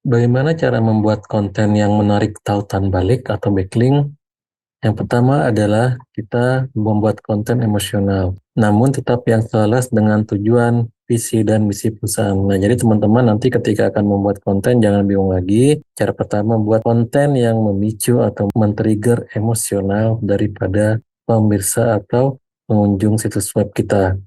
Bagaimana cara membuat konten yang menarik tautan balik atau backlink? Yang pertama adalah kita membuat konten emosional, namun tetap yang selaras dengan tujuan, visi, dan misi perusahaan. Nah, jadi teman-teman nanti ketika akan membuat konten jangan bingung lagi. Cara pertama, buat konten yang memicu atau men-trigger emosional daripada pemirsa atau pengunjung situs web kita.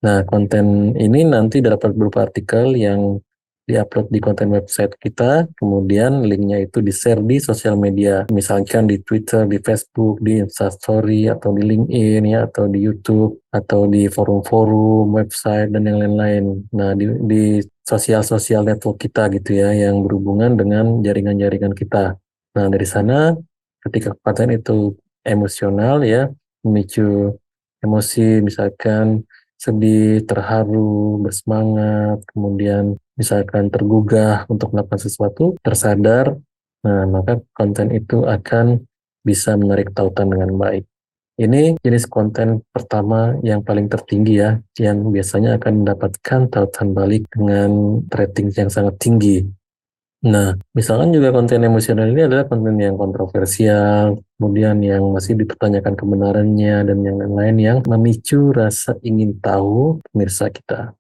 Nah, konten ini nanti dapat berupa artikel yang diupload di konten website kita, kemudian linknya itu di-share di sosial media, misalkan di Twitter, di Facebook, di Instastory, atau di LinkedIn, ya, atau di YouTube, atau di forum-forum, website, dan yang lain-lain. Nah, di sosial-sosial network kita gitu ya, yang berhubungan dengan jaringan-jaringan kita. Nah, dari sana, ketika konten itu emosional ya, memicu emosi, misalkan sedih, terharu, bersemangat, kemudian misalkan tergugah untuk melakukan sesuatu, tersadar, nah maka konten itu akan bisa menarik tautan dengan baik. Ini jenis konten pertama yang paling tertinggi ya, yang biasanya akan mendapatkan tautan balik dengan rating yang sangat tinggi. Nah, misalkan juga konten emosional ini adalah konten yang kontroversial, kemudian yang masih dipertanyakan kebenarannya, dan yang lain-lain yang memicu rasa ingin tahu pemirsa kita.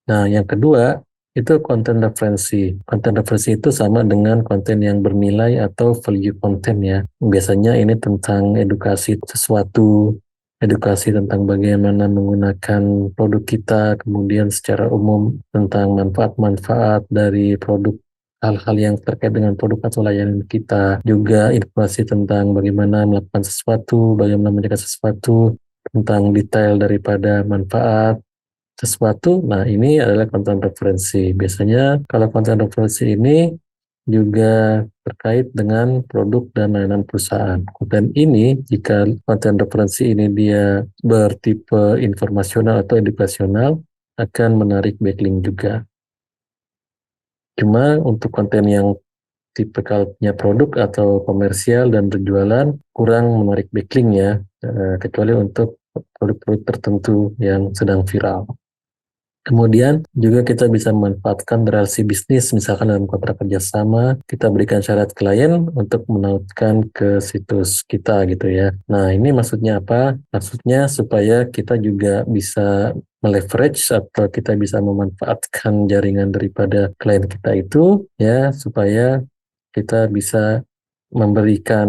Nah, yang kedua, itu konten referensi. Konten referensi itu sama dengan konten yang bernilai atau value content ya. Biasanya ini tentang edukasi sesuatu, edukasi tentang bagaimana menggunakan produk kita, kemudian secara umum tentang manfaat-manfaat dari produk, hal-hal yang terkait dengan produk atau layanan kita, juga informasi tentang bagaimana melakukan sesuatu, bagaimana menjaga sesuatu, tentang detail daripada manfaat sesuatu. Nah, ini adalah konten referensi. Biasanya kalau konten referensi ini juga terkait dengan produk dan layanan perusahaan. Konten ini, jika konten referensi ini dia bertipe informasional atau edukasional, akan menarik backlink juga. Cuma untuk konten yang tipe punya produk atau komersial dan berjualan kurang menarik backlink ya, kecuali untuk produk-produk tertentu yang sedang viral. Kemudian juga kita bisa memanfaatkan relasi bisnis, misalkan dalam kontrak kerjasama, kita berikan syarat klien untuk menautkan ke situs kita gitu ya. Nah, ini maksudnya apa? Maksudnya supaya kita juga bisa meleverage atau kita bisa memanfaatkan jaringan daripada klien kita itu ya, supaya kita bisa memberikan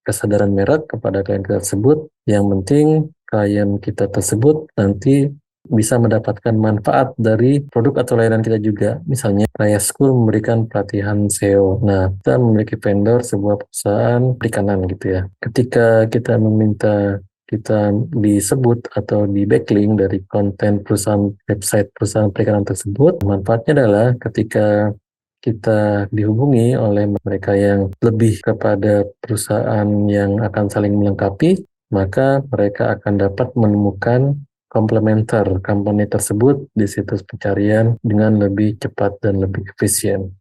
kesadaran merek kepada klien kita tersebut. Yang penting klien kita tersebut nanti bisa mendapatkan manfaat dari produk atau layanan kita juga. Misalnya, Raya School memberikan pelatihan SEO. Nah, kita memiliki vendor sebuah perusahaan perikanan gitu ya. Ketika kita meminta kita disebut atau di backlink dari konten perusahaan, website perusahaan perikanan tersebut, manfaatnya adalah ketika kita dihubungi oleh mereka yang lebih kepada perusahaan yang akan saling melengkapi, maka mereka akan dapat menemukan komplementer company tersebut di situs pencarian dengan lebih cepat dan lebih efisien.